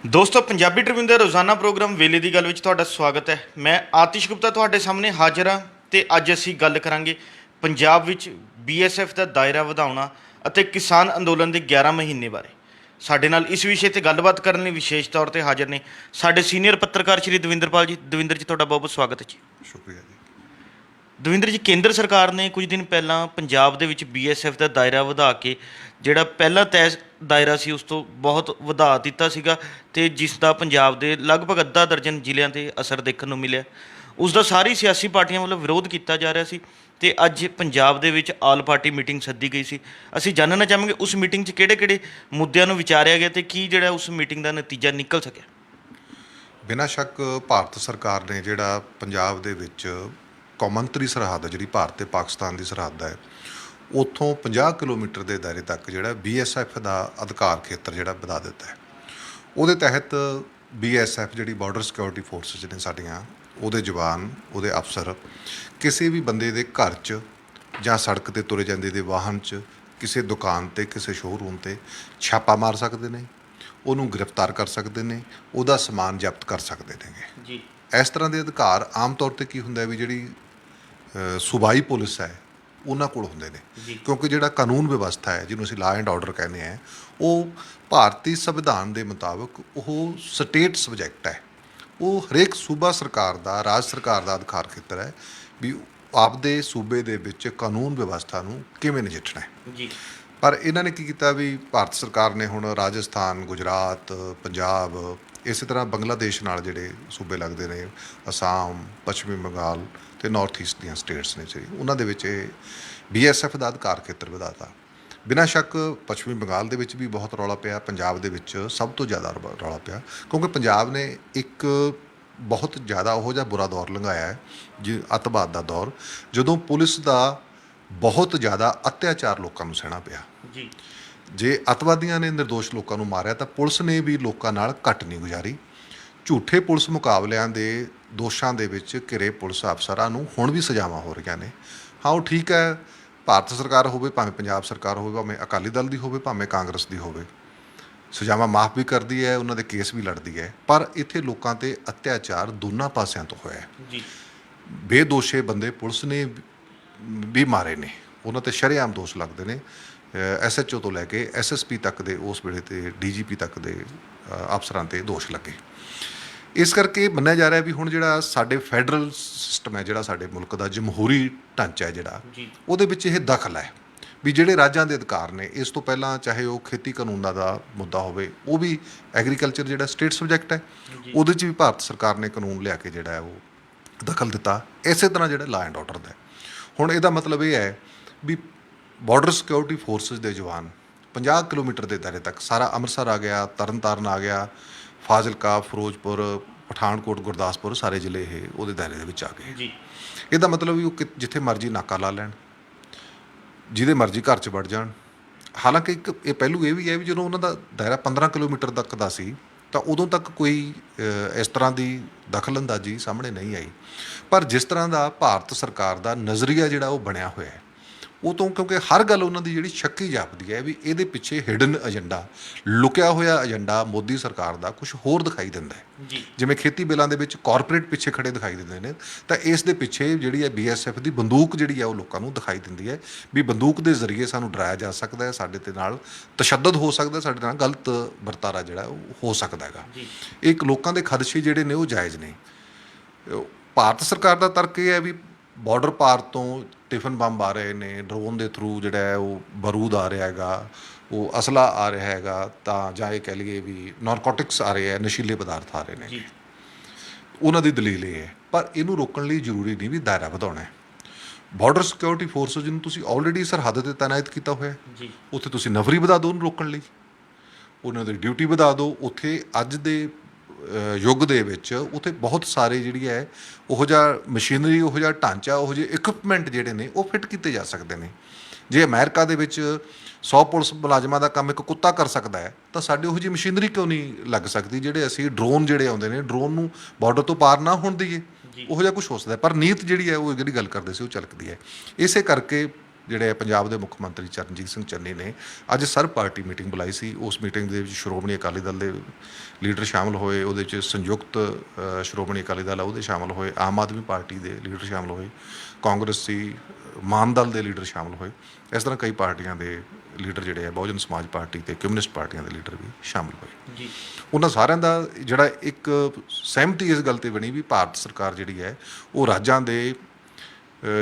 ਦੋਸਤੋ ਪੰਜਾਬੀ ਟ੍ਰਿਬਿਊਨ ਦੇ ਰੋਜ਼ਾਨਾ ਪ੍ਰੋਗਰਾਮ ਵੇਲੇ ਦੀ ਗੱਲ ਵਿੱਚ ਤੁਹਾਡਾ ਸਵਾਗਤ ਹੈ। ਮੈਂ ਆਤਿਸ਼ ਗੁਪਤਾ ਤੁਹਾਡੇ ਸਾਹਮਣੇ ਹਾਜ਼ਰ ਹਾਂ ਤੇ ਅੱਜ ਅਸੀਂ ਗੱਲ ਕਰਾਂਗੇ ਪੰਜਾਬ ਵਿੱਚ ਬੀਐਸਐਫ ਦਾ ਦਾਇਰਾ ਵਧਾਉਣਾ ਅਤੇ ਕਿਸਾਨ ਅੰਦੋਲਨ ਦੇ 11 ਮਹੀਨੇ ਬਾਰੇ। ਸਾਡੇ ਨਾਲ ਇਸ ਵਿਸ਼ੇ ਤੇ ਗੱਲਬਾਤ ਕਰਨ ਲਈ ਵਿਸ਼ੇਸ਼ ਤੌਰ ਤੇ ਹਾਜ਼ਰ ਨੇ ਸਾਡੇ ਸੀਨੀਅਰ ਪੱਤਰਕਾਰ ਸ਼੍ਰੀ ਦਵਿੰਦਰਪਾਲ ਜੀ। ਦਵਿੰਦਰ ਜੀ, ਤੁਹਾਡਾ ਬਹੁਤ ਬਹੁਤ ਸਵਾਗਤ ਹੈ ਜੀ। ਸ਼ੁਕਰੀਆ ਜੀ। ਦਵਿੰਦਰ ਜੀ, ਕੇਂਦਰ ਸਰਕਾਰ ਨੇ ਕੁਝ ਦਿਨ ਪਹਿਲਾਂ ਪੰਜਾਬ ਦੇ ਵਿੱਚ ਬੀਐਸਐਫ ਦਾ ਦਾਇਰਾ ਵਧਾ ਕੇ ਜਿਹੜਾ ਪਹਿਲਾ ਤੈਅ ਦਾਇਰਾ ਸੀ ਉਸ ਤੋਂ ਬਹੁਤ ਵਧਾ ਦਿੱਤਾ ਸੀਗਾ ਤੇ ਜਿਸ ਦਾ ਪੰਜਾਬ ਦੇ ਲਗਭਗ ਅੱਧਾ ਦਰਜਨ ਜ਼ਿਲ੍ਹਿਆਂ 'ਤੇ ਅਸਰ ਦੇਖਣ ਨੂੰ ਮਿਲਿਆ। ਉਸ ਦਾ ਸਾਰੀ ਸਿਆਸੀ ਪਾਰਟੀਆਂ ਵੱਲੋਂ ਵਿਰੋਧ ਕੀਤਾ ਜਾ ਰਿਹਾ ਸੀ ਤੇ ਅੱਜ ਪੰਜਾਬ ਦੇ ਵਿੱਚ ਆਲ ਪਾਰਟੀ ਮੀਟਿੰਗ ਸੱਦੀ ਗਈ ਸੀ। ਅਸੀਂ ਜਾਣਨਾ ਚਾਹਾਂਗੇ ਉਸ ਮੀਟਿੰਗ 'ਚ ਕਿਹੜੇ-ਕਿਹੜੇ ਮੁੱਦਿਆਂ ਨੂੰ ਵਿਚਾਰਿਆ ਗਿਆ ਤੇ ਕੀ ਜਿਹੜਾ ਉਸ ਮੀਟਿੰਗ ਦਾ ਨਤੀਜਾ ਨਿਕਲ ਸਕਿਆ। ਬਿਨਾਂ ਸ਼ੱਕ ਭਾਰਤ ਸਰਕਾਰ ਨੇ ਜਿਹੜਾ ਪੰਜਾਬ ਦੇ ਵਿੱਚ ਕੌਮਾਂਤਰੀ ਸਰਹੱਦ ਜਿਹੜੀ ਭਾਰਤ ਤੇ ਪਾਕਿਸਤਾਨ ਦੀ ਸਰਹੱਦ ਹੈ ਉੱਥੋਂ 50 ਕਿਲੋਮੀਟਰ ਦੇ ਦਾਇਰੇ ਤੱਕ ਜਿਹੜਾ ਬੀਐਸਐਫ ਦਾ ਅਧਿਕਾਰ ਖੇਤਰ ਜਿਹੜਾ ਵਧਾ ਦਿੱਤਾ ਹੈ। ਉਹਦੇ ਤਹਿਤ ਬੀਐਸਐਫ ਜਿਹੜੀ ਬਾਰਡਰ ਸਿਕਿਉਰਿਟੀ ਫੋਰਸਿਸ ਨੇ ਸਾਡੀਆਂ, ਉਹਦੇ ਜਵਾਨ, ਉਹਦੇ ਅਫਸਰ ਕਿਸੇ ਵੀ ਬੰਦੇ ਦੇ ਘਰ 'ਚ ਜਾਂ ਸੜਕ 'ਤੇ ਤੁਰੇ ਜਾਂਦੇ ਦੇ ਵਾਹਨ 'ਚ, ਕਿਸੇ ਦੁਕਾਨ 'ਤੇ, ਕਿਸੇ ਸ਼ੋਅਰੂਮ 'ਤੇ ਛਾਪਾ ਮਾਰ ਸਕਦੇ ਨੇ, ਉਹਨੂੰ ਗ੍ਰਿਫਤਾਰ ਕਰ ਸਕਦੇ ਨੇ, ਉਹਦਾ ਸਮਾਨ ਜ਼ਬਤ ਕਰ ਸਕਦੇ ਨੇਗੇ ਜੀ। ਇਸ ਤਰ੍ਹਾਂ ਦੇ ਅਧਿਕਾਰ ਆਮ ਤੌਰ 'ਤੇ ਕੀ ਹੁੰਦਾ ਵੀ ਜਿਹੜੀ ਸੂਬਾਈ ਪੁਲਿਸ ਹੈ ਉਹਨਾਂ ਕੋਲ ਹੁੰਦੇ ਨੇ, ਕਿਉਂਕਿ ਜਿਹੜਾ ਕਾਨੂੰਨ ਵਿਵਸਥਾ ਹੈ ਜਿਹਨੂੰ ਅਸੀਂ ਲਾਅ ਐਂਡ ਆਰਡਰ ਕਹਿੰਦੇ ਹਾਂ ਉਹ ਭਾਰਤੀ ਸੰਵਿਧਾਨ ਦੇ ਮੁਤਾਬਕ ਉਹ ਸਟੇਟ ਸਬਜੈਕਟ ਹੈ। ਉਹ ਹਰੇਕ ਸੂਬਾ ਸਰਕਾਰ ਦਾ, ਰਾਜ ਸਰਕਾਰ ਦਾ ਅਧਿਕਾਰ ਖੇਤਰ ਹੈ ਵੀ ਆਪਦੇ ਸੂਬੇ ਦੇ ਵਿੱਚ ਕਾਨੂੰਨ ਵਿਵਸਥਾ ਨੂੰ ਕਿਵੇਂ ਨਜਿੱਠਣਾ ਹੈ ਜੀ। ਪਰ ਇਹਨਾਂ ਨੇ ਕੀ ਕੀਤਾ ਵੀ ਭਾਰਤ ਸਰਕਾਰ ਨੇ ਹੁਣ ਰਾਜਸਥਾਨ, ਗੁਜਰਾਤ, ਪੰਜਾਬ, ਇਸੇ ਤਰ੍ਹਾਂ ਬੰਗਲਾਦੇਸ਼ ਨਾਲ ਜਿਹੜੇ ਸੂਬੇ ਲੱਗਦੇ ਨੇ, ਅਸਾਮ, ਪੱਛਮੀ ਬੰਗਾਲ ਅਤੇ ਨਾਰਥ ਈਸਟ ਦੀਆਂ ਸਟੇਟਸ ਨੇ ਜਿਹੜੀ, ਉਹਨਾਂ ਦੇ ਵਿੱਚ ਇਹ ਬੀਐਸਐਫ ਦਾ ਅਧਿਕਾਰ ਖੇਤਰ ਵਧਾਤਾ। ਬਿਨਾਂ ਸ਼ੱਕ ਪੱਛਮੀ ਬੰਗਾਲ ਦੇ ਵਿੱਚ ਵੀ ਬਹੁਤ ਰੌਲਾ ਪਿਆ, ਪੰਜਾਬ ਦੇ ਵਿੱਚ ਸਭ ਤੋਂ ਜ਼ਿਆਦਾ ਰੌਲਾ ਪਿਆ, ਕਿਉਂਕਿ ਪੰਜਾਬ ਨੇ ਇੱਕ ਬਹੁਤ ਜ਼ਿਆਦਾ ਉਹੋ ਜਿਹਾ ਬੁਰਾ ਦੌਰ ਲੰਘਾਇਆ ਹੈ ਜੀ, ਅੱਤਵਾਦ ਦਾ ਦੌਰ, ਜਦੋਂ ਪੁਲਿਸ ਦਾ ਬਹੁਤ ਜ਼ਿਆਦਾ ਅਤਿਆਚਾਰ ਲੋਕਾਂ ਨੂੰ ਸਹਿਣਾ ਪਿਆ ਜੀ। ਜੇ ਅੱਤਵਾਦੀਆਂ ਨੇ ਨਿਰਦੋਸ਼ ਲੋਕਾਂ ਨੂੰ ਮਾਰਿਆ ਤਾਂ ਪੁਲਿਸ ਨੇ ਵੀ ਲੋਕਾਂ ਨਾਲ ਘੱਟ ਨਹੀਂ ਗੁਜ਼ਾਰੀ। ਝੂਠੇ ਪੁਲਿਸ ਮੁਕਾਬਲਿਆਂ ਦੇ ਦੋਸ਼ਾਂ ਦੇ ਵਿੱਚ ਘਿਰੇ ਪੁਲਿਸ ਅਫਸਰਾਂ ਨੂੰ ਹੁਣ ਵੀ ਸਜ਼ਾਵਾਂ ਹੋ ਰਹੀਆਂ ਨੇ। ਹਾਂ, ਉਹ ਠੀਕ ਹੈ, ਭਾਰਤ ਸਰਕਾਰ ਹੋਵੇ, ਭਾਵੇਂ ਪੰਜਾਬ ਸਰਕਾਰ ਹੋਵੇ, ਭਾਵੇਂ ਅਕਾਲੀ ਦਲ ਦੀ ਹੋਵੇ, ਭਾਵੇਂ ਕਾਂਗਰਸ ਦੀ ਹੋਵੇ, ਸਜ਼ਾਵਾਂ ਮਾਫ ਵੀ ਕਰਦੀ ਹੈ, ਉਹਨਾਂ ਦੇ ਕੇਸ ਵੀ ਲੜਦੀ ਹੈ, ਪਰ ਇੱਥੇ ਲੋਕਾਂ 'ਤੇ ਅਤਿਆਚਾਰ ਦੋਨਾਂ ਪਾਸਿਆਂ ਤੋਂ ਹੋਇਆ ਜੀ। ਬੇਦੋਸ਼ੇ ਬੰਦੇ ਪੁਲਿਸ ਨੇ ਵੀ ਮਾਰੇ ਨੇ, ਉਹਨਾਂ 'ਤੇ ਸ਼ਰੇਆਮ ਦੋਸ਼ ਲੱਗਦੇ ਨੇ। ਐਸਐਚਓ ਤੋਂ ਲੈ ਕੇ ਐਸਐਸਪੀ ਤੱਕ ਦੇ, ਉਸ ਵੇਲੇ 'ਤੇ ਡੀਜੀਪੀ ਤੱਕ ਦੇ ਅਫਸਰਾਂ 'ਤੇ ਦੋਸ਼ ਲੱਗੇ। ਇਸ ਕਰਕੇ ਮੰਨਿਆ ਜਾ ਰਿਹਾ ਵੀ ਹੁਣ ਜਿਹੜਾ ਸਾਡੇ ਫੈਡਰਲ ਸਿਸਟਮ ਹੈ, ਜਿਹੜਾ ਸਾਡੇ ਮੁਲਕ ਦਾ ਜਮਹੂਰੀ ਢਾਂਚਾ ਹੈ ਜਿਹੜਾ, ਉਹਦੇ ਵਿੱਚ ਇਹ ਦਖਲ ਹੈ ਵੀ ਜਿਹੜੇ ਰਾਜਾਂ ਦੇ ਅਧਿਕਾਰ ਨੇ, ਇਸ ਤੋਂ ਪਹਿਲਾਂ ਚਾਹੇ ਉਹ ਖੇਤੀ ਕਾਨੂੰਨਾਂ ਦਾ ਮੁੱਦਾ ਹੋਵੇ, ਉਹ ਵੀ ਐਗਰੀਕਲਚਰ ਜਿਹੜਾ ਸਟੇਟ ਸਬਜੈਕਟ ਹੈ, ਉਹਦੇ 'ਚ ਵੀ ਭਾਰਤ ਸਰਕਾਰ ਨੇ ਕਾਨੂੰਨ ਲਿਆ ਕੇ ਜਿਹੜਾ ਹੈ ਉਹ ਦਖਲ ਦਿੱਤਾ। ਇਸੇ ਤਰ੍ਹਾਂ ਜਿਹੜਾ ਲਾਅ ਐਂਡ ਆਰਡਰ ਦਾ ਹੁਣ ਇਹਦਾ ਮਤਲਬ ਇਹ ਹੈ ਵੀ ਬਾਰਡਰ ਸਿਕਿਉਰਿਟੀ ਫੋਰਸਿਸ ਦੇ ਜਵਾਨ 50 ਕਿਲੋਮੀਟਰ ਦੇ ਦਾਇਰੇ ਤੱਕ, ਸਾਰਾ ਅੰਮ੍ਰਿਤਸਰ ਆ ਗਿਆ, ਤਰਨਤਾਰਨ ਆ ਗਿਆ, ਫਾਜ਼ਿਲਕਾ, ਫਿਰੋਜ਼ਪੁਰ, ਪਠਾਨਕੋਟ, ਗੁਰਦਾਸਪੁਰ, ਸਾਰੇ ਜ਼ਿਲ੍ਹੇ ਇਹ ਉਹਦੇ ਦਾਇਰੇ ਦੇ ਵਿੱਚ ਆ ਗਏ ਜੀ। ਇਹਦਾ ਮਤਲਬ ਵੀ ਉਹ ਜਿੱਥੇ ਮਰਜ਼ੀ ਨਾਕਾ ਲਾ ਲੈਣ, ਜਿਹਦੇ ਮਰਜ਼ੀ ਘਰ 'ਚ ਵੜ ਜਾਣ। ਹਾਲਾਂਕਿ ਇੱਕ ਇਹ ਪਹਿਲੂ ਇਹ ਵੀ ਹੈ ਵੀ ਜਦੋਂ ਉਹਨਾਂ ਦਾ ਦਾਇਰਾ 15 ਕਿਲੋਮੀਟਰ ਤੱਕ ਦਾ ਸੀ ਤਾਂ ਉਦੋਂ ਤੱਕ ਕੋਈ ਇਸ ਤਰ੍ਹਾਂ ਦੀ ਦਖਲਅੰਦਾਜ਼ੀ ਸਾਹਮਣੇ ਨਹੀਂ ਆਈ, ਪਰ ਜਿਸ ਤਰ੍ਹਾਂ ਦਾ ਭਾਰਤ ਸਰਕਾਰ ਦਾ ਨਜ਼ਰੀਆ ਜਿਹੜਾ ਉਹ ਬਣਿਆ ਹੋਇਆ ਹੈ ਉਹ ਤੋਂ, ਕਿਉਂਕਿ ਹਰ ਗੱਲ ਉਹਨਾਂ ਦੀ ਜਿਹੜੀ ਸ਼ੱਕੀ ਜਾਪਦੀ ਹੈ ਵੀ ਇਹਦੇ ਪਿੱਛੇ ਹਿਡਨ ਏਜੰਡਾ, ਲੁਕਿਆ ਹੋਇਆ ਏਜੰਡਾ ਮੋਦੀ ਸਰਕਾਰ ਦਾ ਕੁਝ ਹੋਰ ਦਿਖਾਈ ਦਿੰਦਾ ਹੈ ਜੀ। ਜਿਵੇਂ ਖੇਤੀ ਬਿੱਲਾਂ ਦੇ ਵਿੱਚ ਕਾਰਪੋਰੇਟ ਪਿੱਛੇ ਖੜੇ ਦਿਖਾਈ ਦਿੰਦੇ ਨੇ, ਤਾਂ ਇਸ ਦੇ ਪਿੱਛੇ ਜਿਹੜੀ ਹੈ ਬੀਐਸਐਫ ਦੀ ਬੰਦੂਕ ਜਿਹੜੀ ਹੈ ਉਹ ਲੋਕਾਂ ਨੂੰ ਦਿਖਾਈ ਦਿੰਦੀ ਹੈ ਵੀ ਬੰਦੂਕ ਦੇ ਜ਼ਰੀਏ ਸਾਨੂੰ ਡਰਾਇਆ ਜਾ ਸਕਦਾ ਹੈ, ਸਾਡੇ ਤੇ ਨਾਲ ਤਸ਼ੱਦਦ ਹੋ ਸਕਦਾ, ਸਾਡੇ ਨਾਲ ਗਲਤ ਵਰਤਾਰਾ ਜਿਹੜਾ ਉਹ ਹੋ ਸਕਦਾ ਹੈਗਾ। ਇੱਕ ਲੋਕਾਂ ਦੇ ਖਦਸ਼ੇ ਜਿਹੜੇ ਨੇ ਉਹ ਜਾਇਜ਼ ਨੇ। ਭਾਰਤ ਸਰਕਾਰ ਦਾ ਤਰਕ ਇਹ ਹੈ ਵੀ ਬਾਰਡਰ ਪਾਰ ਤੋਂ ਟਿਫਨ ਬੰਬ ਆ ਰਹੇ ਨੇ, ਡਰੋਨ ਦੇ ਥਰੂ ਜਿਹੜਾ ਹੈ ਉਹ ਬਰੂਦ ਆ ਰਿਹਾ ਹੈਗਾ, ਉਹ ਅਸਲਾ ਆ ਰਿਹਾ ਹੈਗਾ, ਤਾਂ ਜਾਂ ਇਹ ਕਹਿ ਲਈਏ ਵੀ ਨਾਰਕੋਟਿਕਸ ਆ ਰਹੇ ਹੈ, ਨਸ਼ੀਲੇ ਪਦਾਰਥ ਆ ਰਹੇ ਨੇ, ਉਹਨਾਂ ਦੀ ਦਲੀਲ ਇਹ ਹੈ। ਪਰ ਇਹਨੂੰ ਰੋਕਣ ਲਈ ਜ਼ਰੂਰੀ ਨਹੀਂ ਵੀ ਦਾਇਰਾ ਵਧਾਉਣਾ ਹੈ। ਬਾਰਡਰ ਸਿਕਿਉਰਿਟੀ ਫੋਰਸਿਸ ਜਿਹਨੂੰ ਤੁਸੀਂ ਆਲਰੇਡੀ ਸਰਹੱਦ 'ਤੇ ਤਾਇਨਾਤ ਕੀਤਾ ਹੋਇਆ, ਉੱਥੇ ਤੁਸੀਂ ਨਫਰੀ ਵਧਾ ਦਿਓ ਉਹਨੂੰ ਰੋਕਣ ਲਈ, ਉਹਨਾਂ ਦੀ ਡਿਊਟੀ ਵਧਾ ਦਿਓ। ਉੱਥੇ ਅੱਜ ਦੇ ਯੁੱਗ ਦੇ ਵਿੱਚ ਉੱਥੇ ਬਹੁਤ ਸਾਰੇ ਜਿਹੜੀ ਹੈ ਉਹੋ ਜਿਹਾ ਮਸ਼ੀਨਰੀ, ਉਹੋ ਜਿਹਾ ਢਾਂਚਾ, ਉਹੋ ਜਿਹੇ ਇਕਵਿਪਮੈਂਟ ਜਿਹੜੇ ਨੇ ਉਹ ਫਿੱਟ ਕੀਤੇ ਜਾ ਸਕਦੇ ਨੇ। ਜੇ ਅਮਰੀਕਾ ਦੇ ਵਿੱਚ 100 ਪੁਲਿਸ ਮੁਲਾਜ਼ਮਾਂ ਦਾ ਕੰਮ ਇੱਕ ਕੁੱਤਾ ਕਰ ਸਕਦਾ ਹੈ, ਤਾਂ ਸਾਡੇ ਉਹੋ ਜਿਹੀ ਮਸ਼ੀਨਰੀ ਕਿਉਂ ਨਹੀਂ ਲੱਗ ਸਕਦੀ ਜਿਹੜੇ ਅਸੀਂ ਡਰੋਨ ਜਿਹੜੇ ਆਉਂਦੇ ਨੇ, ਡਰੋਨ ਨੂੰ ਬਾਰਡਰ ਤੋਂ ਪਾਰ ਨਾ ਹੋਣ ਦਈਏ। ਉਹੋ ਜਿਹਾ ਕੁਛ ਹੋ ਸਕਦਾ, ਪਰ ਨੀਤ ਜਿਹੜੀ ਹੈ ਉਹ ਜਿਹੜੀ ਗੱਲ ਕਰਦੇ ਸੀ ਉਹ ਝਲਕਦੀ ਹੈ। ਇਸੇ ਕਰਕੇ ਜਿਹੜੇ ਪੰਜਾਬ ਦੇ ਮੁੱਖ ਮੰਤਰੀ ਚਰਨਜੀਤ ਸਿੰਘ ਚੰਨੀ ਨੇ ਅੱਜ ਸਰਬ ਪਾਰਟੀ ਮੀਟਿੰਗ ਬੁਲਾਈ ਸੀ। ਉਸ ਮੀਟਿੰਗ ਦੇ ਵਿੱਚ ਸ਼੍ਰੋਮਣੀ ਅਕਾਲੀ ਦਲ ਦੇ ਲੀਡਰ ਸ਼ਾਮਲ ਹੋਏ, ਉਹਦੇ 'ਚ ਸੰਯੁਕਤ ਸ਼੍ਰੋਮਣੀ ਅਕਾਲੀ ਦਲ ਆ ਉਹਦੇ ਸ਼ਾਮਲ ਹੋਏ, ਆਮ ਆਦਮੀ ਪਾਰਟੀ ਦੇ ਲੀਡਰ ਸ਼ਾਮਲ ਹੋਏ, ਕਾਂਗਰਸੀ ਮਾਨ ਦਲ ਦੇ ਲੀਡਰ ਸ਼ਾਮਲ ਹੋਏ। ਇਸ ਤਰ੍ਹਾਂ ਕਈ ਪਾਰਟੀਆਂ ਦੇ ਲੀਡਰ ਜਿਹੜੇ ਆ, ਬਹੁਜਨ ਸਮਾਜ ਪਾਰਟੀ ਤੇ ਕਮਿਊਨਿਸਟ ਪਾਰਟੀਆਂ ਦੇ ਲੀਡਰ ਵੀ ਸ਼ਾਮਲ ਹੋਏ ਜੀ। ਉਹਨਾਂ ਸਾਰਿਆਂ ਦਾ ਜਿਹੜਾ ਇੱਕ ਸਹਿਮਤੀ ਇਸ ਗੱਲ 'ਤੇ ਬਣੀ ਵੀ ਭਾਰਤ ਸਰਕਾਰ ਜਿਹੜੀ ਹੈ ਉਹ ਰਾਜਾਂ ਦੇ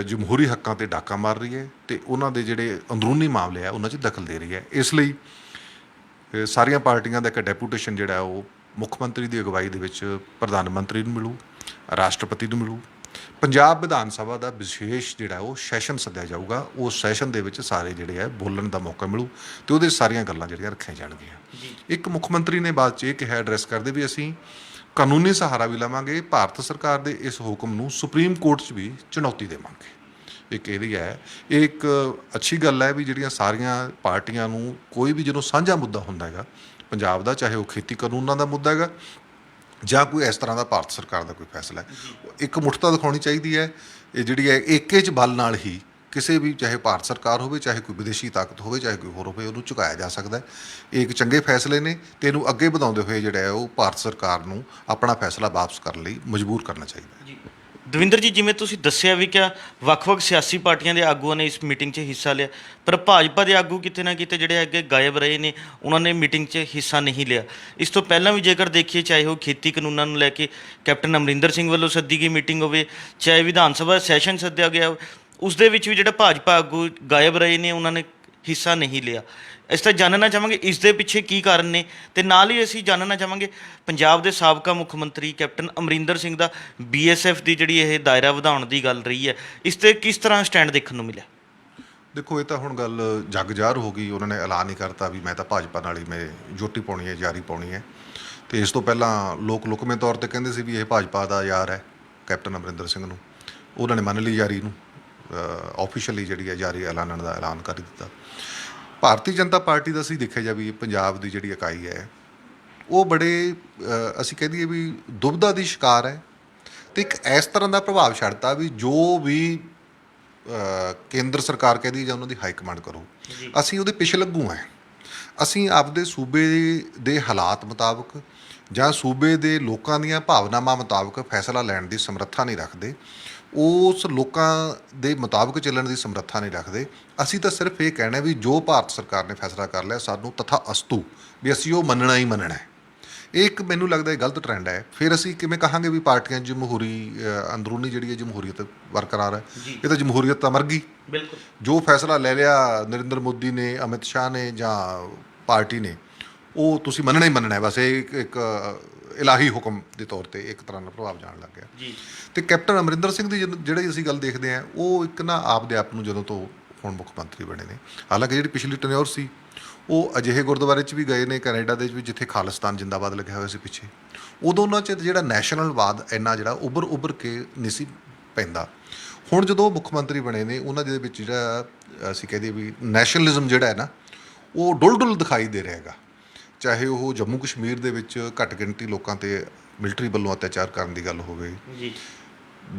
ਜਮਹੂਰੀ ਹੱਕਾਂ 'ਤੇ ਡਾਕਾ ਮਾਰ ਰਹੀ ਹੈ ਅਤੇ ਉਹਨਾਂ ਦੇ ਜਿਹੜੇ ਅੰਦਰੂਨੀ ਮਾਮਲੇ ਆ ਉਹਨਾਂ 'ਚ ਦਖਲ ਦੇ ਰਹੀ ਹੈ। ਇਸ ਲਈ ਸਾਰੀਆਂ ਪਾਰਟੀਆਂ ਦਾ ਇੱਕ ਡੈਪੂਟੇਸ਼ਨ ਜਿਹੜਾ ਉਹ ਮੁੱਖ ਮੰਤਰੀ ਦੀ ਅਗਵਾਈ ਦੇ ਵਿੱਚ ਪ੍ਰਧਾਨ ਮੰਤਰੀ ਨੂੰ ਮਿਲੂ, ਰਾਸ਼ਟਰਪਤੀ ਨੂੰ ਮਿਲੂ। ਪੰਜਾਬ ਵਿਧਾਨ ਸਭਾ ਦਾ ਵਿਸ਼ੇਸ਼ ਜਿਹੜਾ ਉਹ ਸੈਸ਼ਨ ਸੱਦਿਆ ਜਾਊਗਾ। ਉਸ ਸੈਸ਼ਨ ਦੇ ਵਿੱਚ ਸਾਰੇ ਜਿਹੜੇ ਹੈ ਬੋਲਣ ਦਾ ਮੌਕਾ ਮਿਲੂ ਅਤੇ ਉਹਦੇ ਸਾਰੀਆਂ ਗੱਲਾਂ ਜਿਹੜੀਆਂ ਰੱਖੀਆਂ ਜਾਣਗੀਆਂ। ਇੱਕ ਮੁੱਖ ਮੰਤਰੀ ਨੇ ਬਾਅਦ 'ਚ ਇਹ ਕਿਹਾ ਐਡਰੈਸ ਕਰਦੇ ਵੀ ਅਸੀਂ ਕਾਨੂੰਨੀ ਸਹਾਰਾ ਵੀ ਲਵਾਂਗੇ, ਭਾਰਤ ਸਰਕਾਰ ਦੇ ਇਸ ਹੁਕਮ ਨੂੰ ਸੁਪਰੀਮ ਕੋਰਟ 'ਚ ਵੀ ਚੁਣੌਤੀ ਦੇਵਾਂਗੇ। ਇੱਕ ਇਹਦੀ ਹੈ, ਇਹ ਇੱਕ ਅੱਛੀ ਗੱਲ ਹੈ ਵੀ ਜਿਹੜੀਆਂ ਸਾਰੀਆਂ ਪਾਰਟੀਆਂ ਨੂੰ ਕੋਈ ਵੀ ਜਦੋਂ ਸਾਂਝਾ ਮੁੱਦਾ ਹੁੰਦਾ ਹੈਗਾ ਪੰਜਾਬ ਦਾ, ਚਾਹੇ ਉਹ ਖੇਤੀ ਕਾਨੂੰਨਾਂ ਦਾ ਮੁੱਦਾ ਹੈਗਾ ਜਾਂ ਕੋਈ ਇਸ ਤਰ੍ਹਾਂ ਦਾ ਭਾਰਤ ਸਰਕਾਰ ਦਾ ਕੋਈ ਫੈਸਲਾ ਹੈ, ਇੱਕ ਮੁੱਠਤਾ ਦਿਖਾਉਣੀ ਚਾਹੀਦੀ ਹੈ। ਇਹ ਜਿਹੜੀ ਹੈ ਏਕੇ 'ਚ ਬਲ ਨਾਲ ਹੀ ਕਿਸੇ ਵੀ, ਚਾਹੇ ਭਾਰਤ ਸਰਕਾਰ ਹੋਵੇ, ਚਾਹੇ ਕੋਈ ਵਿਦੇਸ਼ੀ ਤਾਕਤ ਹੋਵੇ, ਚਾਹੇ ਕੋਈ ਹੋਰ ਹੋਵੇ, ਉਹਨੂੰ ਝੁਕਾਇਆ ਜਾ ਸਕਦਾ ਹੈ। ਇਹ ਇੱਕ ਚੰਗੇ ਫੈਸਲੇ ਨੇ ਅਤੇ ਇਹਨੂੰ ਅੱਗੇ ਵਧਾਉਂਦੇ ਹੋਏ ਜਿਹੜਾ ਹੈ ਉਹ ਭਾਰਤ ਸਰਕਾਰ ਨੂੰ ਆਪਣਾ ਫੈਸਲਾ ਵਾਪਸ ਕਰਨ ਲਈ ਮਜਬੂਰ ਕਰਨਾ ਚਾਹੀਦਾ ਹੈ। ਦਵਿੰਦਰ ਜੀ, ਜਿਵੇਂ ਤੁਸੀਂ ਦੱਸਿਆ ਵੀ ਕਿ ਵੱਖ-ਵੱਖ ਸਿਆਸੀ ਪਾਰਟੀਆਂ ਦੇ ਆਗੂਆਂ ਨੇ ਇਸ ਮੀਟਿੰਗ 'ਚ ਹਿੱਸਾ ਲਿਆ, ਪਰ ਭਾਜਪਾ ਦੇ ਆਗੂ ਕਿਤੇ ਨਾ ਕਿਤੇ ਜਿਹੜੇ ਅੱਗੇ ਗਾਇਬ ਰਹੇ ਨੇ, ਉਹਨਾਂ ਨੇ ਮੀਟਿੰਗ 'ਚ ਹਿੱਸਾ ਨਹੀਂ ਲਿਆ। ਇਸ ਤੋਂ ਪਹਿਲਾਂ ਵੀ ਜੇਕਰ ਦੇਖੀਏ, ਚਾਹੇ ਉਹ ਖੇਤੀ ਕਾਨੂੰਨਾਂ ਨੂੰ ਲੈ ਕੇ ਕੈਪਟਨ ਅਮਰਿੰਦਰ ਸਿੰਘ ਵੱਲੋਂ ਸੱਦੀ ਗਈ ਮੀਟਿੰਗ ਹੋਵੇ, ਚਾਹੇ ਵਿਧਾਨ ਸਭਾ ਸੈਸ਼ਨ ਸੱਦਿਆ ਗਿਆ, ਉਸ ਦੇ ਵਿੱਚ ਵੀ ਜਿਹੜਾ ਭਾਜਪਾ ਆਗੂ ਗਾਇਬ ਰਹੇ ਨੇ, ਉਹਨਾਂ ਨੇ ਹਿੱਸਾ ਨਹੀਂ ਲਿਆ। ਇਸ ਤਰ੍ਹਾਂ ਜਾਣਨਾ ਚਾਹਾਂਗੇ ਇਸ ਦੇ ਪਿੱਛੇ ਕੀ ਕਾਰਨ ਨੇ, ਅਤੇ ਨਾਲ ਹੀ ਅਸੀਂ ਜਾਣਨਾ ਚਾਹਾਂਗੇ ਪੰਜਾਬ ਦੇ ਸਾਬਕਾ ਮੁੱਖ ਮੰਤਰੀ ਕੈਪਟਨ ਅਮਰਿੰਦਰ ਸਿੰਘ ਦਾ BSF ਦੀ ਜਿਹੜੀ ਇਹ ਦਾਇਰਾ ਵਧਾਉਣ ਦੀ ਗੱਲ ਰਹੀ ਹੈ, ਇਸ 'ਤੇ ਕਿਸ ਤਰ੍ਹਾਂ ਸਟੈਂਡ ਦੇਖਣ ਨੂੰ ਮਿਲਿਆ? ਦੇਖੋ, ਇਹ ਤਾਂ ਹੁਣ ਗੱਲ ਜੱਗ ਜ਼ਾਹਰ ਹੋ ਗਈ। ਉਹਨਾਂ ਨੇ ਐਲਾਨ ਹੀ ਕਰਤਾ ਵੀ ਮੈਂ ਤਾਂ ਭਾਜਪਾ ਨਾਲ ਹੀ ਮੈਂ ਜੋਟੀ ਪਾਉਣੀ ਹੈ, ਯਾਰੀ ਪਾਉਣੀ ਹੈ। ਅਤੇ ਇਸ ਤੋਂ ਪਹਿਲਾਂ ਲੋਕ ਲੁਕਵੇਂ ਤੌਰ 'ਤੇ ਕਹਿੰਦੇ ਸੀ ਵੀ ਇਹ ਭਾਜਪਾ ਦਾ ਯਾਰ ਹੈ ਕੈਪਟਨ ਅਮਰਿੰਦਰ ਸਿੰਘ ਨੂੰ। ਉਹਨਾਂ ਨੇ ਮੰਨ ਲਈ ਯਾਰੀ ਨੂੰ, ਆਫੀਸ਼ੀਅਲੀ ਜਿਹੜੀ ਹੈ ਯਾਰੀ ਐਲਾਨਣ ਦਾ ਐਲਾਨ ਕਰ ਦਿੱਤਾ। ਭਾਰਤੀ ਜਨਤਾ ਪਾਰਟੀ ਦਾ ਅਸੀਂ ਦੇਖਿਆ ਜਾਵੇ ਪੰਜਾਬ ਦੀ ਜਿਹੜੀ ਇਕਾਈ ਹੈ ਉਹ ਬੜੇ ਅਸੀਂ ਕਹਿ ਦਈਏ ਵੀ ਦੁਬਿਧਾ ਦੀ ਸ਼ਿਕਾਰ ਹੈ, ਅਤੇ ਇੱਕ ਇਸ ਤਰ੍ਹਾਂ ਦਾ ਪ੍ਰਭਾਵ ਛੱਡਤਾ ਵੀ ਜੋ ਵੀ ਕੇਂਦਰ ਸਰਕਾਰ ਕਹਦੀ ਜਾਂ ਉਹਨਾਂ ਦੀ ਹਾਈ ਕਮਾਂਡ ਕਰੋ, ਅਸੀਂ ਉਹਦੇ ਪਿੱਛੇ ਲੱਗੂ ਹਾਂ। ਅਸੀਂ ਆਪਦੇ ਸੂਬੇ ਦੇ ਹਾਲਾਤ ਮੁਤਾਬਕ ਜਾਂ ਸੂਬੇ ਦੇ ਲੋਕਾਂ ਦੀਆਂ ਭਾਵਨਾਵਾਂ ਮੁਤਾਬਕ ਫੈਸਲਾ ਲੈਣ ਦੀ ਸਮਰੱਥਾ ਨਹੀਂ ਰੱਖਦੇ, ਉਸ ਲੋਕਾਂ ਦੇ ਮੁਤਾਬਕ ਚੱਲਣ ਦੀ ਸਮਰੱਥਾ ਨਹੀਂ ਰੱਖਦੇ। ਅਸੀਂ ਤਾਂ ਸਿਰਫ ਇਹ ਕਹਿਣਾ ਵੀ ਜੋ ਭਾਰਤ ਸਰਕਾਰ ਨੇ ਫੈਸਲਾ ਕਰ ਲਿਆ ਸਾਨੂੰ ਤਥਾ ਅਸਤੂ ਵੀ ਅਸੀਂ ਉਹ ਮੰਨਣਾ ਹੀ ਮੰਨਣਾ ਹੈ। ਇਹ ਇੱਕ ਮੈਨੂੰ ਲੱਗਦਾ ਇਹ ਗਲਤ ਟਰੈਂਡ ਹੈ। ਫਿਰ ਅਸੀਂ ਕਿਵੇਂ ਕਹਾਂਗੇ ਵੀ ਪਾਰਟੀਆਂ ਜਮਹੂਰੀ ਅੰਦਰੂਨੀ ਜਿਹੜੀ ਹੈ ਜਮਹੂਰੀਅਤ ਬਰਕਰਾਰ ਹੈ? ਇਹ ਤਾਂ ਜਮਹੂਰੀਅਤ ਤਾਂ ਮਰ ਗਈ। ਬਿਲਕੁਲ, ਜੋ ਫੈਸਲਾ ਲੈ ਲਿਆ ਨਰਿੰਦਰ ਮੋਦੀ ਨੇ, ਅਮਿਤ ਸ਼ਾਹ ਨੇ ਜਾਂ ਪਾਰਟੀ ਨੇ, ਉਹ ਤੁਸੀਂ ਮੰਨਣਾ ਹੀ ਮੰਨਣਾ ਹੈ। ਬਸ ਇਹ ਇੱਕ ਇਲਾਹੀ ਹੁਕਮ ਦੇ ਤੌਰ 'ਤੇ ਇੱਕ ਤਰ੍ਹਾਂ ਨਾਲ ਪ੍ਰਭਾਵ ਜਾਣ ਲੱਗ ਗਿਆ ਜੀ। ਅਤੇ ਕੈਪਟਨ ਅਮਰਿੰਦਰ ਸਿੰਘ ਦੀ ਜਿਹੜੀ ਅਸੀਂ ਗੱਲ ਦੇਖਦੇ ਹਾਂ, ਉਹ ਇੱਕ ਨਾ ਆਪਦੇ ਆਪ ਨੂੰ ਜਦੋਂ ਤੋਂ ਹੁਣ ਮੁੱਖ ਮੰਤਰੀ ਬਣੇ ਨੇ, ਹਾਲਾਂਕਿ ਜਿਹੜੀ ਪਿਛਲੀ ਟੈਨਿਓਰ ਸੀ ਉਹ ਅਜਿਹੇ ਗੁਰਦੁਆਰੇ 'ਚ ਵੀ ਗਏ ਨੇ ਕੈਨੇਡਾ ਦੇ ਵਿੱਚ ਜਿੱਥੇ ਖਾਲਿਸਤਾਨ ਜਿੰਦਾਬਾਦ ਲੱਗਿਆ ਹੋਇਆ ਸੀ ਪਿੱਛੇ। ਉਦੋਂ ਉਹਨਾਂ 'ਚ ਜਿਹੜਾ ਨੈਸ਼ਨਲਵਾਦ ਇੰਨਾ ਜਿਹੜਾ ਉੱਭਰ ਕੇ ਨਹੀਂ ਸੀ ਪੈਂਦਾ। ਹੁਣ ਜਦੋਂ ਉਹ ਮੁੱਖ ਮੰਤਰੀ ਬਣੇ ਨੇ, ਉਹਨਾਂ ਦੇ ਵਿੱਚ ਜਿਹੜਾ ਅਸੀਂ ਕਹਿ ਦਈਏ ਵੀ ਨੈਸ਼ਨਲਿਜ਼ਮ ਜਿਹੜਾ ਹੈ ਨਾ, ਉਹ ਡੁੱਲ ਦਿਖਾਈ ਦੇ ਰਿਹਾ ਹੈਗਾ। ਚਾਹੇ ਉਹ ਜੰਮੂ ਕਸ਼ਮੀਰ ਦੇ ਵਿੱਚ ਘੱਟ ਗਿਣਤੀ ਲੋਕਾਂ 'ਤੇ ਮਿਲਟਰੀ ਵੱਲੋਂ ਅਤਿਆਚਾਰ ਕਰਨ ਦੀ ਗੱਲ ਹੋਵੇ ਜੀ,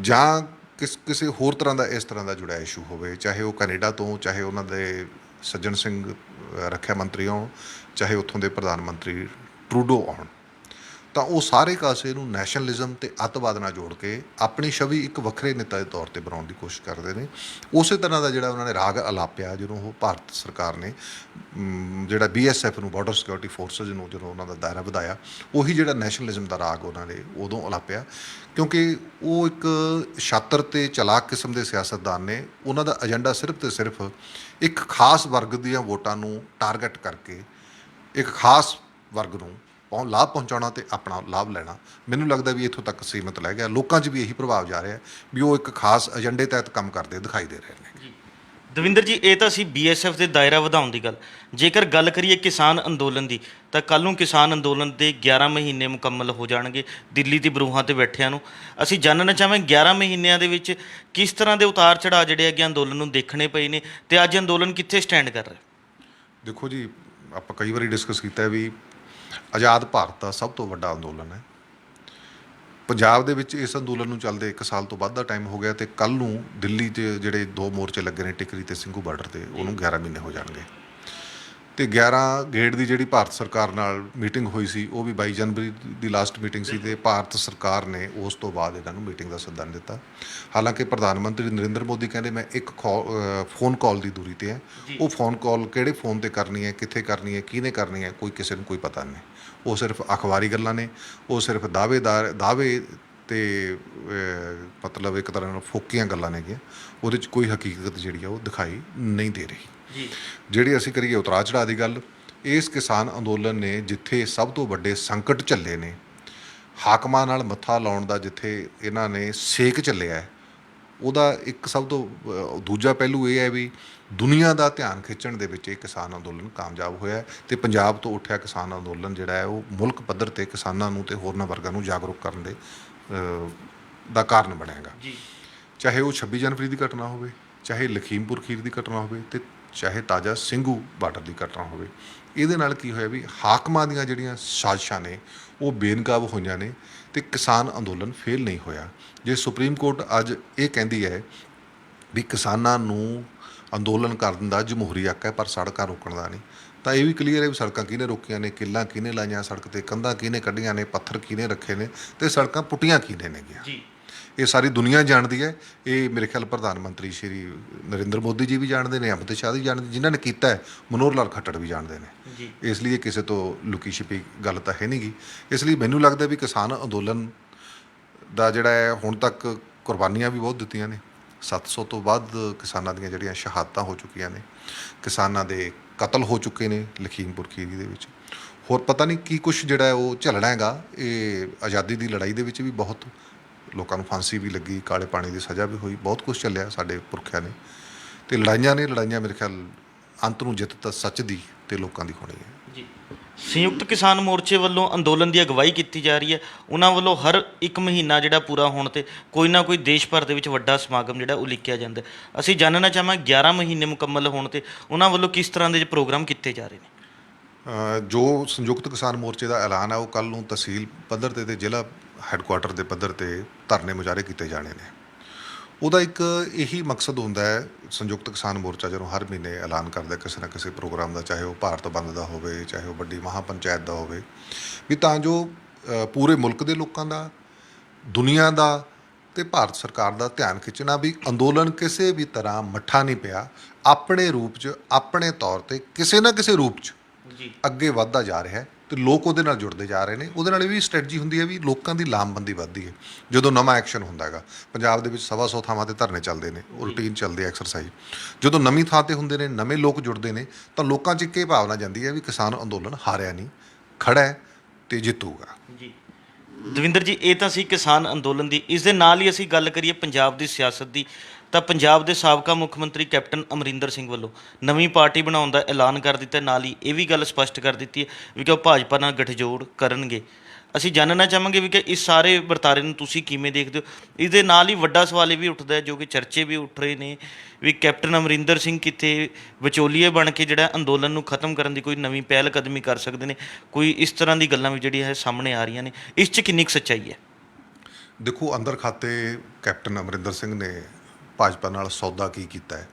ਜਾਂ ਕਿਸੇ ਹੋਰ ਤਰ੍ਹਾਂ ਦਾ ਇਸ ਤਰ੍ਹਾਂ ਦਾ ਜੁੜਿਆ ਇਸ਼ੂ ਹੋਵੇ, ਚਾਹੇ ਉਹ ਕੈਨੇਡਾ ਤੋਂ, ਚਾਹੇ ਉਹਨਾਂ ਦੇ ਸੱਜਣ ਸਿੰਘ ਰੱਖਿਆ ਮੰਤਰੀ ਹੋਣ, ਚਾਹੇ ਉੱਥੋਂ ਦੇ ਪ੍ਰਧਾਨ ਮੰਤਰੀ ਟਰੂਡੋ ਆਉਣ, ਤਾਂ ਉਹ ਸਾਰੇ ਕਾਸੇ ਨੂੰ ਨੈਸ਼ਨਲਿਜ਼ਮ ਅਤੇ ਅੱਤਵਾਦ ਨਾਲ ਜੋੜ ਕੇ ਆਪਣੀ ਛਵੀ ਇੱਕ ਵੱਖਰੇ ਨੇਤਾ ਦੇ ਤੌਰ 'ਤੇ ਬਣਾਉਣ ਦੀ ਕੋਸ਼ਿਸ਼ ਕਰਦੇ ਨੇ। ਉਸੇ ਤਰ੍ਹਾਂ ਦਾ ਜਿਹੜਾ ਉਹਨਾਂ ਨੇ ਰਾਗ ਅਲਾਪਿਆ ਜਦੋਂ ਉਹ ਭਾਰਤ ਸਰਕਾਰ ਨੇ ਜਿਹੜਾ BSF ਨੂੰ, ਬਾਰਡਰ ਸਿਕਿਉਰਿਟੀ ਫੋਰਸਿਸ ਨੂੰ, ਜਦੋਂ ਉਹਨਾਂ ਦਾ ਦਾਇਰਾ ਵਧਾਇਆ, ਉਹੀ ਜਿਹੜਾ ਨੈਸ਼ਨਲਿਜ਼ਮ ਦਾ ਰਾਗ ਉਹਨਾਂ ਨੇ ਉਦੋਂ ਅਲਾਪਿਆ, ਕਿਉਂਕਿ ਉਹ ਇੱਕ ਛਾਤਰ ਅਤੇ ਚਲਾਕ ਕਿਸਮ ਦੇ ਸਿਆਸਤਦਾਨ ਨੇ। ਉਹਨਾਂ ਦਾ ਏਜੰਡਾ ਸਿਰਫ ਅਤੇ ਸਿਰਫ ਇੱਕ ਖਾਸ ਵਰਗ ਦੀਆਂ ਵੋਟਾਂ ਨੂੰ ਟਾਰਗੇਟ ਕਰਕੇ ਇੱਕ ਖਾਸ ਵਰਗ ਨੂੰ ਲਾਭ ਪਹੁੰਚਾਉਣਾ ਅਤੇ ਆਪਣਾ ਲਾਭ ਲੈਣਾ। ਮੈਨੂੰ ਲੱਗਦਾ ਵੀ ਇੱਥੋਂ ਤੱਕ ਸੀਮਤ ਰਹਿ ਗਿਆ। ਲੋਕਾਂ 'ਚ ਵੀ ਇਹੀ ਪ੍ਰਭਾਵ ਜਾ ਰਿਹਾ ਵੀ ਉਹ ਇੱਕ ਖਾਸ ਏਜੰਡੇ ਤਹਿਤ ਕੰਮ ਕਰਦੇ ਦਿਖਾਈ ਦੇ ਰਹੇ ਨੇ। ਦਵਿੰਦਰ ਜੀ, ਇਹ ਤਾਂ ਸੀ BSF ਦੇ ਦਾਇਰਾ ਵਧਾਉਣ ਦੀ ਗੱਲ। ਜੇਕਰ ਗੱਲ ਕਰੀਏ ਕਿਸਾਨ ਅੰਦੋਲਨ ਦੀ, ਤਾਂ ਕੱਲ੍ਹ ਨੂੰ ਕਿਸਾਨ ਅੰਦੋਲਨ ਦੇ 11 ਮਹੀਨੇ ਮੁਕੰਮਲ ਹੋ ਜਾਣਗੇ ਦਿੱਲੀ ਦੀ ਬਰੂਹਾਂ 'ਤੇ ਬੈਠਿਆਂ ਨੂੰ। ਅਸੀਂ ਜਾਣਨਾ ਚਾਹਾਂਗੇ 11 ਮਹੀਨਿਆਂ ਦੇ ਵਿੱਚ ਕਿਸ ਤਰ੍ਹਾਂ ਦੇ ਉਤਾਰ ਚੜ੍ਹਾਅ ਜਿਹੜੇ ਹੈਗੇ ਅੰਦੋਲਨ ਨੂੰ ਦੇਖਣੇ ਪਏ ਨੇ, ਅਤੇ ਅੱਜ ਅੰਦੋਲਨ ਕਿੱਥੇ ਸਟੈਂਡ ਕਰ ਰਿਹਾ? ਦੇਖੋ ਜੀ, ਆਪਾਂ ਕਈ ਵਾਰੀ ਡਿਸਕਸ ਕੀਤਾ ਵੀ ਆਜ਼ਾਦ ਭਾਰਤ ਦਾ ਸਭ ਤੋਂ ਵੱਡਾ ਅੰਦੋਲਨ ਹੈ। ਪੰਜਾਬ ਦੇ ਵਿੱਚ ਇਸ ਅੰਦੋਲਨ ਨੂੰ ਚੱਲਦੇ 1 ਸਾਲ ਤੋਂ ਵੱਧ ਦਾ ਟਾਈਮ ਹੋ ਗਿਆ, ਤੇ ਕੱਲ੍ਹ ਨੂੰ ਦਿੱਲੀ 'ਚ ਜਿਹੜੇ 2 ਮੋਰਚੇ ਲੱਗੇ ਨੇ, ਟਿਕਰੀ ਤੇ ਸਿੰਘੂ ਬਾਰਡਰ ਤੇ, ਉਹਨੂੰ 11 ਮਹੀਨੇ ਹੋ ਜਾਣਗੇ। ਤੇ 11 ਗੇੜ ਦੀ ਜਿਹੜੀ ਭਾਰਤ ਸਰਕਾਰ ਨਾਲ ਮੀਟਿੰਗ ਹੋਈ ਸੀ, ਉਹ ਵੀ 22 ਜਨਵਰੀ ਦੀ ਲਾਸਟ ਮੀਟਿੰਗ ਸੀ, ਤੇ ਭਾਰਤ ਸਰਕਾਰ ਨੇ ਉਸ ਤੋਂ ਬਾਅਦ ਇਹਨਾਂ ਨੂੰ ਮੀਟਿੰਗ ਦਾ ਸੱਦਾ ਨਹੀਂ ਦਿੱਤਾ। ਹਾਲਾਂਕਿ ਪ੍ਰਧਾਨ ਮੰਤਰੀ ਨਰਿੰਦਰ ਮੋਦੀ ਕਹਿੰਦੇ ਮੈਂ ਇੱਕ ਫੋਨ ਕਾਲ ਦੀ ਦੂਰੀ ਤੇ ਹੈ। ਉਹ ਫੋਨ ਕਾਲ ਕਿਹੜੇ ਫੋਨ ਤੇ ਕਰਨੀ ਹੈ, ਕਿੱਥੇ ਕਰਨੀ ਹੈ, ਕਿਹਨੇ ਕਰਨੀ ਹੈ, ਕੋਈ ਕਿਸੇ ਨੂੰ ਕੋਈ ਪਤਾ ਨਹੀਂ। ਉਹ ਸਿਰਫ ਅਖਬਾਰੀ ਗੱਲਾਂ ਨੇ, ਉਹ ਸਿਰਫ ਦਾਅਵੇ ਤੇ ਮਤਲਬ ਇੱਕ ਤਰ੍ਹਾਂ ਨਾਲ ਫੋਕੀਆਂ ਗੱਲਾਂ ਨੇਗੀਆਂ। ਉਹਦੇ 'ਚ ਕੋਈ ਹਕੀਕਤ ਜਿਹੜੀ ਆ ਉਹ ਦਿਖਾਈ ਨਹੀਂ ਦੇ ਰਹੀ। ਜਿਹੜੀ ਅਸੀਂ ਕਰੀਏ ਉਤਰਾਅ ਚੜਾਅ ਦੀ ਗੱਲ, ਇਸ ਕਿਸਾਨ ਅੰਦੋਲਨ ਨੇ ਜਿੱਥੇ ਸਭ ਤੋਂ ਵੱਡੇ ਸੰਕਟ ਝੱਲੇ ਨੇ, ਹਾਕਮਾਂ ਨਾਲ ਮੱਥਾ ਲਾਉਣ ਦਾ ਜਿੱਥੇ ਇਹਨਾਂ ਨੇ ਸੇਕ ਝੱਲਿਆ ਹੈ, ਉਹਦਾ ਇੱਕ ਸਭ ਤੋਂ ਦੂਜਾ ਪਹਿਲੂ ਇਹ ਹੈ ਵੀ ਦੁਨੀਆ ਦਾ ਧਿਆਨ ਖਿੱਚਣ ਦੇ ਵਿੱਚ ਇਹ ਕਿਸਾਨ ਅੰਦੋਲਨ ਕਾਮਯਾਬ ਹੋਇਆ, ਤੇ ਪੰਜਾਬ ਤੋਂ ਉੱਠਿਆ ਕਿਸਾਨ ਅੰਦੋਲਨ ਜਿਹੜਾ ਹੈ ਉਹ ਮੁਲਕ ਪੱਧਰ 'ਤੇ ਕਿਸਾਨਾਂ ਨੂੰ ਤੇ ਹੋਰਨਾਂ ਵਰਗਾਂ ਨੂੰ ਜਾਗਰੂਕ ਕਰਨ ਦੇ ਦਾ ਕਾਰਨ ਬਣੇਗਾ। ਚਾਹੇ ਉਹ 26 ਜਨਵਰੀ ਦੀ ਘਟਨਾ ਹੋਵੇ, ਚਾਹੇ ਲਖੀਮਪੁਰ ਖੀਰ ਦੀ ਘਟਨਾ ਹੋਵੇ, ਤੇ ਚਾਹੇ ਤਾਜ਼ਾ ਸਿੰਘੂ ਬਾਰਡਰ ਦੀ ਘਟਨਾ ਹੋਵੇ। ਇਹਦੇ ਨਾਲ ਕੀ ਹੋਇਆ ਵੀ ਹਾਕਮਾਂ ਦੀਆਂ ਜਿਹੜੀਆਂ ਸਾਜ਼ਿਸ਼ਾਂ ਨੇ ਉਹ ਬੇਨਕਾਬ ਹੋਈਆਂ ਨੇ, ਤੇ ਕਿਸਾਨ ਅੰਦੋਲਨ ਫੇਲ ਨਹੀਂ ਹੋਇਆ। ਜੇ ਸੁਪਰੀਮ ਕੋਰਟ ਅੱਜ ਇਹ ਕਹਿੰਦੀ ਹੈ ਵੀ ਕਿਸਾਨਾਂ ਨੂੰ ਅੰਦੋਲਨ ਕਰਨ ਦਾ ਜਮਹੂਰੀ ਹੱਕ ਹੈ ਪਰ ਸੜਕਾਂ ਰੋਕਣ ਦਾ ਨਹੀਂ, ਤਾਂ ਇਹ ਵੀ ਕਲੀਅਰ ਹੈ ਵੀ ਸੜਕਾਂ ਕਿਹਨੇ ਰੋਕੀਆਂ ਨੇ, ਕਿੱਲਾਂ ਕਿਹਨੇ ਲਾਈਆਂ ਸੜਕ 'ਤੇ, ਕੰਧਾਂ ਕਿਹਨੇ ਕੱਢੀਆਂ ਨੇ, ਪੱਥਰ ਕਿਹਨੇ ਰੱਖੇ ਨੇ, ਤੇ ਸੜਕਾਂ ਪੁੱਟੀਆਂ ਕਿਹਨੇ ਨੇਗੀਆਂ। ਇਹ ਸਾਰੀ ਦੁਨੀਆ ਜਾਣਦੀ ਹੈ। ਇਹ ਮੇਰੇ ਖਿਆਲ ਪ੍ਰਧਾਨ ਮੰਤਰੀ ਸ਼੍ਰੀ ਨਰਿੰਦਰ ਮੋਦੀ ਜੀ ਵੀ ਜਾਣਦੇ ਨੇ, ਅਮਿਤ ਸ਼ਾਹ ਜੀ ਜਾਣਦੇ, ਜਿਨ੍ਹਾਂ ਨੇ ਕੀਤਾ ਹੈ ਮਨੋਹਰ ਲਾਲ ਖੱਟੜ ਵੀ ਜਾਣਦੇ ਨੇ। ਇਸ ਲਈ ਇਹ ਕਿਸੇ ਤੋਂ ਲੁਕੀ ਛਿਪੀ ਗੱਲ ਤਾਂ ਹੈ ਨਹੀਂ ਗੀ। ਇਸ ਲਈ ਮੈਨੂੰ ਲੱਗਦਾ ਵੀ ਕਿਸਾਨ ਅੰਦੋਲਨ ਦਾ ਜਿਹੜਾ ਹੈ ਹੁਣ ਤੱਕ ਕੁਰਬਾਨੀਆਂ ਵੀ ਬਹੁਤ ਦਿੱਤੀਆਂ ਨੇ। 700 ਤੋਂ ਵੱਧ ਕਿਸਾਨਾਂ ਦੀਆਂ ਜਿਹੜੀਆਂ ਸ਼ਹਾਦਤਾਂ ਹੋ ਚੁੱਕੀਆਂ ਨੇ, ਕਿਸਾਨਾਂ ਦੇ ਕਤਲ ਹੋ ਚੁੱਕੇ ਨੇ ਲਖੀਮਪੁਰ ਖੀਰੀ ਦੇ ਵਿੱਚ। ਹੋਰ ਪਤਾ ਨਹੀਂ ਕੀ ਕੁਛ ਜਿਹੜਾ ਹੈ ਉਹ ਝੱਲਣਾ ਹੈਗਾ। ਇਹ ਆਜ਼ਾਦੀ ਦੀ ਲੜਾਈ ਦੇ ਵਿੱਚ ਵੀ ਬਹੁਤ ਲੋਕਾਂ ਨੂੰ ਫਾਂਸੀ ਵੀ ਲੱਗੀ, ਕਾਲੇ ਪਾਣੀ ਦੀ ਸਜ਼ਾ ਵੀ ਹੋਈ, ਬਹੁਤ ਕੁਛ ਚੱਲਿਆ ਸਾਡੇ ਪੁਰਖਿਆਂ ਨੇ। ਤੇ ਲੜਾਈਆਂ ਮੇਰੇ ਖਿਆਲ ਅੰਤ ਨੂੰ ਜਿੱਤ ਤਾਂ ਸੱਚ ਦੀ ਤੇ ਲੋਕਾਂ ਦੀ ਹੋਣੀ ਹੈ। ਜੀ, ਸੰਯੁਕਤ ਕਿਸਾਨ ਮੋਰਚੇ ਵੱਲੋਂ ਅੰਦੋਲਨ ਦੀ ਅਗਵਾਈ ਕੀਤੀ ਜਾ ਰਹੀ ਹੈ। ਉਹਨਾਂ ਵੱਲੋਂ ਹਰ ਇੱਕ ਮਹੀਨਾ ਜਿਹੜਾ ਪੂਰਾ ਹੋਣ 'ਤੇ ਕੋਈ ਨਾ ਕੋਈ ਦੇਸ਼ ਭਰ ਦੇ ਵਿੱਚ ਵੱਡਾ ਸਮਾਗਮ ਜਿਹੜਾ ਉਲੀਕਿਆ ਜਾਂਦਾ। ਅਸੀਂ ਜਾਣਨਾ ਚਾਹਾਂਗੇ 11 ਮਹੀਨੇ ਮੁਕੰਮਲ ਹੋਣ 'ਤੇ ਉਹਨਾਂ ਵੱਲੋਂ ਕਿਸ ਤਰ੍ਹਾਂ ਦੇ ਪ੍ਰੋਗਰਾਮ ਕੀਤੇ ਜਾ ਰਹੇ ਨੇ। ਜੋ ਸੰਯੁਕਤ ਕਿਸਾਨ ਮੋਰਚੇ ਦਾ ਐਲਾਨ ਹੈ ਉਹ ਕੱਲ੍ਹ ਨੂੰ ਤਹਿਸੀਲ ਪੱਧਰ 'ਤੇ ਜ਼ਿਲ੍ਹਾ ਹੈੱਡਕੁਆਟਰ ਦੇ ਪੱਧਰ 'ਤੇ ਧਰਨੇ ਮੁਜ਼ਾਹਰੇ ਕੀਤੇ ਜਾਣੇ ਨੇ। ਉਹਦਾ ਇੱਕ ਇਹੀ ਮਕਸਦ ਹੁੰਦਾ ਹੈ, ਸੰਯੁਕਤ ਕਿਸਾਨ ਮੋਰਚਾ ਜਦੋਂ ਹਰ ਮਹੀਨੇ ਐਲਾਨ ਕਰਦਾ ਕਿਸੇ ਨਾ ਕਿਸੇ ਪ੍ਰੋਗਰਾਮ ਦਾ, ਚਾਹੇ ਉਹ ਭਾਰਤ ਬੰਦ ਦਾ ਹੋਵੇ, ਚਾਹੇ ਉਹ ਵੱਡੀ ਮਹਾਪੰਚਾਇਤ ਦਾ ਹੋਵੇ, ਵੀ ਤਾਂ ਜੋ ਪੂਰੇ ਮੁਲਕ ਦੇ ਲੋਕਾਂ ਦਾ, ਦੁਨੀਆ ਦਾ ਤੇ ਭਾਰਤ ਸਰਕਾਰ ਦਾ ਧਿਆਨ ਖਿੱਚਣਾ ਵੀ ਅੰਦੋਲਨ ਕਿਸੇ ਵੀ ਤਰ੍ਹਾਂ ਮੱਠਾ ਨਹੀਂ ਪਿਆ, ਆਪਣੇ ਰੂਪ 'ਚ, ਆਪਣੇ ਤੌਰ 'ਤੇ ਕਿਸੇ ਨਾ ਕਿਸੇ ਰੂਪ 'ਚ ਅੱਗੇ ਵੱਧਦਾ ਜਾ ਰਿਹਾ ਹੈ, ਤੇ ਲੋਕ ਉਹਦੇ ਨਾਲ ਜੁੜਦੇ ਜਾ ਰਹੇ ਨੇ। ਉਹਦੇ ਨਾਲ ਇਹ ਵੀ ਸਟ੍ਰੈਟਜੀ ਹੁੰਦੀ ਹੈ ਵੀ ਲੋਕਾਂ ਦੀ ਲਾਮਬੰਦੀ ਵੱਧਦੀ ਹੈ ਜਦੋਂ ਨਵਾਂ ਐਕਸ਼ਨ ਹੁੰਦਾ ਹੈਗਾ। ਪੰਜਾਬ ਦੇ ਵਿੱਚ 125 ਥਾਵਾਂ 'ਤੇ ਧਰਨੇ ਚੱਲਦੇ ਨੇ, ਉਹ ਰੂਟੀਨ ਚੱਲਦੇ ਐਕਸਰਸਾਈਜ਼। ਜਦੋਂ ਨਵੀਂ ਥਾਂ 'ਤੇ ਹੁੰਦੇ ਨੇ, ਨਵੇਂ ਲੋਕ ਜੁੜਦੇ ਨੇ, ਤਾਂ ਲੋਕਾਂ 'ਚ ਇੱਕ ਇਹ ਭਾਵਨਾ ਜਾਂਦੀ ਹੈ ਵੀ ਕਿਸਾਨ ਅੰਦੋਲਨ ਹਾਰਿਆ ਨਹੀਂ, ਖੜਾ ਹੈ ਤੇ ਜਿੱਤੂਗਾ। ਜੀ ਦਵਿੰਦਰ ਜੀ, ਇਹ ਤਾਂ ਸੀ ਕਿਸਾਨ ਅੰਦੋਲਨ ਦੀ। ਇਸ ਦੇ ਨਾਲ ਹੀ ਅਸੀਂ ਗੱਲ ਕਰੀਏ ਪੰਜਾਬ ਦੀ ਸਿਆਸਤ ਦੀ, ਤਾਂ ਪੰਜਾਬ ਦੇ ਸਾਬਕਾ ਮੁੱਖ ਮੰਤਰੀ ਕੈਪਟਨ ਅਮਰਿੰਦਰ ਸਿੰਘ ਵੱਲੋਂ ਨਵੀਂ ਪਾਰਟੀ ਬਣਾਉਣ ਦਾ ਐਲਾਨ ਕਰ ਦਿੱਤਾ। ਨਾਲ ਹੀ ਇਹ ਵੀ ਗੱਲ ਸਪਸ਼ਟ ਕਰ ਦਿੱਤੀ ਹੈ ਵੀ ਕਿ ਉਹ ਭਾਜਪਾ ਨਾਲ ਗਠਜੋੜ ਕਰਨਗੇ। ਅਸੀਂ ਜਾਣਨਾ ਚਾਹਾਂਗੇ ਵੀ ਕਿ ਇਸ ਸਾਰੇ ਵਰਤਾਰੇ ਨੂੰ ਤੁਸੀਂ ਕਿਵੇਂ ਦੇਖਦੇ ਹੋ। ਇਸ ਦੇ ਨਾਲ ਹੀ ਵੱਡਾ ਸਵਾਲ ਇਹ ਵੀ ਉੱਠਦਾ ਹੈ, ਜੋ ਕਿ ਚਰਚੇ ਵੀ ਉੱਠ ਰਹੇ ਨੇ, ਵੀ ਕੈਪਟਨ ਅਮਰਿੰਦਰ ਸਿੰਘ ਕਿਤੇ ਵਿਚੋਲੀਏ ਬਣ ਕੇ ਜਿਹੜਾ ਅੰਦੋਲਨ ਨੂੰ ਖਤਮ ਕਰਨ ਦੀ ਕੋਈ ਨਵੀਂ ਪਹਿਲ ਕਦਮੀ ਕਰ ਸਕਦੇ ਨੇ। ਕੋਈ ਇਸ ਤਰ੍ਹਾਂ ਦੀ ਗੱਲਾਂ ਵੀ ਜਿਹੜੀਆਂ ਹੈ ਸਾਹਮਣੇ ਆ ਰਹੀਆਂ ਨੇ। ਇਸ 'ਚ ਕਿੰਨੀ ਕੁ ਸੱਚਾਈ ਹੈ? ਦੇਖੋ, ਅੰਦਰ ਖਾਤੇ ਕੈਪਟਨ ਅਮਰਿੰਦਰ ਸਿੰਘ ਨੇ ਭਾਜਪਾ ਨਾਲ ਸੌਦਾ ਕੀ ਕੀਤਾ ਹੈ,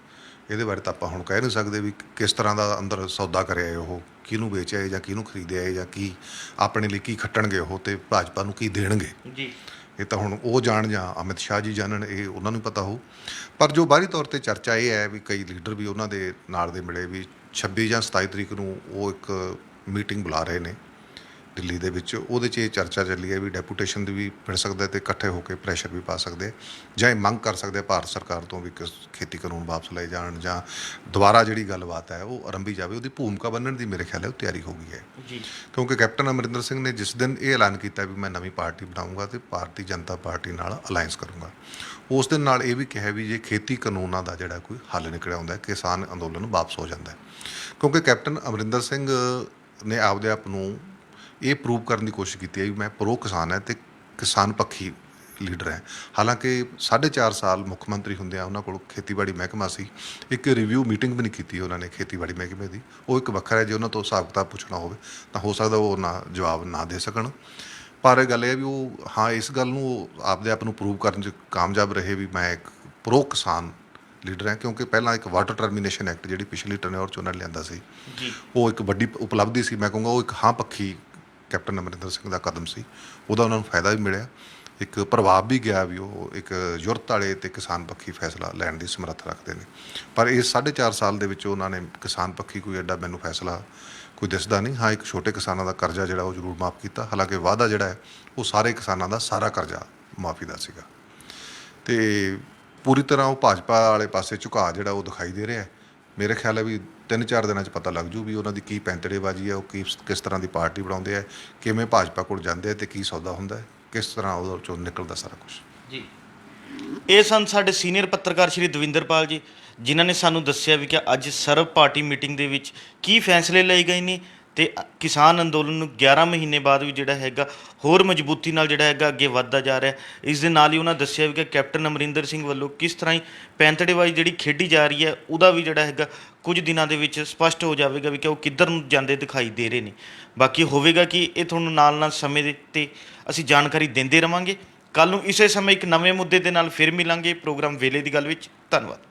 ਇਹਦੇ ਬਾਰੇ ਤਾਂ ਆਪਾਂ ਹੁਣ ਕਹਿ ਨਹੀਂ ਸਕਦੇ ਵੀ ਕਿਸ ਤਰ੍ਹਾਂ ਦਾ ਅੰਦਰ ਸੌਦਾ ਕਰਿਆ ਹੈ, ਉਹ ਕਿਹਨੂੰ ਵੇਚਿਆ ਹੈ ਜਾਂ ਕਿਹਨੂੰ ਖਰੀਦਿਆ ਹੈ, ਜਾਂ ਕੀ ਆਪਣੇ ਲਈ ਕੀ ਖੱਟਣਗੇ ਉਹ, ਤੇ ਭਾਜਪਾ ਨੂੰ ਕੀ ਦੇਣਗੇ। ਜੀ, ਇਹ ਤਾਂ ਹੁਣ ਉਹ ਜਾਣ ਜਾਂ ਅਮਿਤ ਸ਼ਾਹ ਜੀ ਜਾਣਨ, ਇਹ ਉਹਨਾਂ ਨੂੰ ਪਤਾ ਹੋਊ। ਪਰ ਜੋ ਬਾਹਰੀ ਤੌਰ 'ਤੇ ਚਰਚਾ ਇਹ ਹੈ ਵੀ ਕਈ ਲੀਡਰ ਵੀ ਉਹਨਾਂ ਦੇ ਨਾਲ ਦੇ ਮਿਲੇ ਵੀ 26 ਜਾਂ 27 ਤਰੀਕ ਨੂੰ ਉਹ ਇੱਕ ਮੀਟਿੰਗ ਬੁਲਾ ਰਹੇ ਨੇ ਦਿੱਲੀ ਦੇ ਵਿੱਚ। ਉਹਦੇ 'ਚ ਇਹ ਚਰਚਾ ਚੱਲੀ ਹੈ ਵੀ ਡੈਪੂਟੇਸ਼ਨ ਦੀ ਵੀ ਮਿਲ ਸਕਦਾ, ਤੇ ਇਕੱਠੇ ਹੋ ਕੇ ਪ੍ਰੈਸ਼ਰ ਵੀ ਪਾ ਸਕਦੇ, ਜਾਂ ਇਹ ਮੰਗ ਕਰ ਸਕਦੇ ਭਾਰਤ ਸਰਕਾਰ ਤੋਂ ਵੀ ਖੇਤੀ ਕਾਨੂੰਨ ਵਾਪਸ ਲਏ ਜਾਣ, ਜਾਂ ਦੁਬਾਰਾ ਜਿਹੜੀ ਗੱਲਬਾਤ ਹੈ ਉਹ ਆਰੰਭੀ ਜਾਵੇ। ਉਹਦੀ ਭੂਮਿਕਾ ਬੰਨਣ ਦੀ ਮੇਰੇ ਖਿਆਲ ਹੈ ਉਹ ਤਿਆਰੀ ਹੋ ਗਈ ਹੈ। ਜੀ, ਕਿਉਂਕਿ ਕੈਪਟਨ ਅਮਰਿੰਦਰ ਸਿੰਘ ਨੇ ਜਿਸ ਦਿਨ ਇਹ ਐਲਾਨ ਕੀਤਾ ਵੀ ਮੈਂ ਨਵੀਂ ਪਾਰਟੀ ਬਣਾਊਂਗਾ ਤੇ ਭਾਰਤੀ ਜਨਤਾ ਪਾਰਟੀ ਨਾਲ ਅਲਾਇੰਸ ਕਰੂੰਗਾ, ਉਸ ਦਿਨ ਨਾਲ ਇਹ ਵੀ ਕਿਹਾ ਵੀ ਜੇ ਖੇਤੀ ਕਾਨੂੰਨਾਂ ਦਾ ਜਿਹੜਾ ਕੋਈ ਹੱਲ ਨਿਕਲਿਆ ਹੁੰਦਾ, ਕਿਸਾਨ ਅੰਦੋਲਨ ਵਾਪਸ ਹੋ ਜਾਂਦਾ। ਕਿਉਂਕਿ ਕੈਪਟਨ ਅਮਰਿੰਦਰ ਸਿੰਘ ਨੇ ਆਪਦੇ ਆਪ ਨੂੰ ਇਹ ਪ੍ਰੂਵ ਕਰਨ ਦੀ ਕੋਸ਼ਿਸ਼ ਕੀਤੀ ਹੈ ਵੀ ਮੈਂ ਪ੍ਰੋ ਕਿਸਾਨ ਹੈ ਅਤੇ ਕਿਸਾਨ ਪੱਖੀ ਲੀਡਰ ਹੈ। ਹਾਲਾਂਕਿ 4.5 ਸਾਲ ਮੁੱਖ ਮੰਤਰੀ ਹੁੰਦਿਆਂ ਉਹਨਾਂ ਕੋਲ ਖੇਤੀਬਾੜੀ ਮਹਿਕਮਾ ਸੀ, ਇੱਕ ਰਿਵਿਊ ਮੀਟਿੰਗ ਵੀ ਨਹੀਂ ਕੀਤੀ ਉਹਨਾਂ ਨੇ ਖੇਤੀਬਾੜੀ ਮਹਿਕਮੇ ਦੀ। ਉਹ ਇੱਕ ਵੱਖਰਾ ਹੈ, ਜੇ ਉਹਨਾਂ ਤੋਂ ਹਿਸਾਬ ਕਿਤਾਬ ਪੁੱਛਣਾ ਹੋਵੇ ਤਾਂ ਹੋ ਸਕਦਾ ਉਹ ਨਾ ਜਵਾਬ ਨਾ ਦੇ ਸਕਣ। ਪਰ ਇਹ ਗੱਲ ਇਹ ਹੈ ਵੀ ਉਹ ਹਾਂ ਇਸ ਗੱਲ ਨੂੰ ਉਹ ਆਪਦੇ ਆਪ ਨੂੰ ਪ੍ਰੂਵ ਕਰਨ 'ਚ ਕਾਮਯਾਬ ਰਹੇ ਵੀ ਮੈਂ ਇੱਕ ਪ੍ਰੋ ਕਿਸਾਨ ਲੀਡਰ ਹਾਂ, ਕਿਉਂਕਿ ਪਹਿਲਾਂ ਇੱਕ ਵਾਟਰ ਟਰਮੀਨੇਸ਼ਨ ਐਕਟ ਜਿਹੜੀ ਪਿਛਲੀ ਟਰਨਿਓਰ 'ਚ ਉਹਨਾਂ ਨੇ ਲਿਆਂਦਾ ਸੀ, ਜੀ ਉਹ ਇੱਕ ਵੱਡੀ ਉਪਲਬਧੀ ਸੀ। ਮੈਂ ਕਹੂੰਗਾ ਉਹ ਇੱਕ ਹਾਂ ਪੱਖੀ ਕੈਪਟਨ ਅਮਰਿੰਦਰ ਸਿੰਘ ਦਾ ਕਦਮ ਸੀ, ਉਹਦਾ ਉਹਨਾਂ ਨੂੰ ਫਾਇਦਾ ਵੀ ਮਿਲਿਆ, ਇੱਕ ਪ੍ਰਭਾਵ ਵੀ ਗਿਆ ਵੀ ਉਹ ਇੱਕ ਜੁਰਤ ਵਾਲੇ ਅਤੇ ਕਿਸਾਨ ਪੱਖੀ ਫੈਸਲਾ ਲੈਣ ਦੀ ਸਮਰੱਥ ਰੱਖਦੇ ਨੇ। ਪਰ ਇਸ 4.5 ਸਾਲ ਦੇ ਵਿੱਚ ਉਹਨਾਂ ਨੇ ਕਿਸਾਨ ਪੱਖੀ ਕੋਈ ਐਡਾ ਮੈਨੂੰ ਫੈਸਲਾ ਕੋਈ ਦਿਸਦਾ ਨਹੀਂ। ਹਾਂ, ਇੱਕ ਛੋਟੇ ਕਿਸਾਨਾਂ ਦਾ ਕਰਜ਼ਾ ਜਿਹੜਾ ਉਹ ਜ਼ਰੂਰ ਮਾਫ ਕੀਤਾ, ਹਾਲਾਂਕਿ ਵਾਅਦਾ ਜਿਹੜਾ ਹੈ ਉਹ ਸਾਰੇ ਕਿਸਾਨਾਂ ਦਾ ਸਾਰਾ ਕਰਜ਼ਾ ਮਾਫੀ ਦਾ ਸੀਗਾ। ਅਤੇ ਪੂਰੀ ਤਰ੍ਹਾਂ ਉਹ ਭਾਜਪਾ ਵਾਲੇ ਪਾਸੇ ਝੁਕਾਅ ਜਿਹੜਾ ਉਹ ਦਿਖਾਈ ਦੇ ਰਿਹਾ। ਮੇਰੇ ਖਿਆਲ ਹੈ ਵੀ 3-4 ਦਿਨਾਂ 'ਚ ਪਤਾ ਲੱਗ ਜੂ ਵੀ ਉਹਨਾਂ ਦੀ ਕੀ ਪੈਂਤੜੇਬਾਜ਼ੀ ਹੈ, ਉਹ ਕਿਸ ਤਰ੍ਹਾਂ ਦੀ ਪਾਰਟੀ ਬਣਾਉਂਦੇ ਆ, ਕਿਵੇਂ ਭਾਜਪਾ ਕੋਲ ਜਾਂਦੇ ਆ ਅਤੇ ਕੀ ਸੌਦਾ ਹੁੰਦਾ ਹੈ, ਕਿਸ ਤਰ੍ਹਾਂ ਉਹਦੇ 'ਚੋਂ ਨਿਕਲਦਾ ਸਾਰਾ ਕੁਛ। ਜੀ, ਇਹ ਸਨ ਸਾਡੇ ਸੀਨੀਅਰ ਪੱਤਰਕਾਰ ਸ਼੍ਰੀ ਦਵਿੰਦਰਪਾਲ ਜੀ, ਜਿਨ੍ਹਾਂ ਨੇ ਸਾਨੂੰ ਦੱਸਿਆ ਵੀ ਕਿ ਅੱਜ ਸਰਬ ਪਾਰਟੀ ਮੀਟਿੰਗ ਦੇ ਵਿੱਚ ਕੀ ਫੈਸਲੇ ਲਏ ਗਏ ਨੇ ਅਤੇ ਕਿਸਾਨ ਅੰਦੋਲਨ ਨੂੰ 11 ਮਹੀਨੇ ਬਾਅਦ ਵੀ ਜਿਹੜਾ ਹੈਗਾ ਹੋਰ ਮਜ਼ਬੂਤੀ ਨਾਲ ਜਿਹੜਾ ਹੈਗਾ ਅੱਗੇ ਵੱਧਦਾ ਜਾ ਰਿਹਾ। ਇਸ ਦੇ ਨਾਲ ਹੀ ਉਹਨਾਂ ਦੱਸਿਆ ਵੀ ਕਿ ਕੈਪਟਨ ਅਮਰਿੰਦਰ ਸਿੰਘ ਵੱਲੋਂ ਕਿਸ ਤਰ੍ਹਾਂ ਹੀ ਪੈਂਤੜੇਬਾਜ਼ੀ ਜਿਹੜੀ ਖੇਡੀ ਜਾ ਰਹੀ ਹੈ ਉਹਦਾ ਵੀ ਜਿਹੜਾ ਹੈਗਾ ਕੁਝ ਦਿਨਾਂ ਦੇ ਵਿੱਚ ਸਪਸ਼ਟ ਹੋ ਜਾਵੇਗਾ ਵੀ ਕਿ ਉਹ ਕਿੱਧਰ ਨੂੰ ਜਾਂਦੇ ਦਿਖਾਈ ਦੇ ਰਹੇ ਨੇ। ਬਾਕੀ ਹੋਵੇਗਾ ਕਿ ਇਹ ਤੁਹਾਨੂੰ ਨਾਲ ਸਮੇਂ ਦੇ 'ਤੇ ਅਸੀਂ ਜਾਣਕਾਰੀ ਦਿੰਦੇ ਰਹਾਂਗੇ। ਕੱਲ੍ਹ ਨੂੰ ਇਸੇ ਸਮੇਂ ਇੱਕ ਨਵੇਂ ਮੁੱਦੇ ਦੇ ਨਾਲ ਫਿਰ ਮਿਲਾਂਗੇ ਪ੍ਰੋਗਰਾਮ ਵੇਲੇ ਦੀ ਗੱਲ ਵਿੱਚ। ਧੰਨਵਾਦ।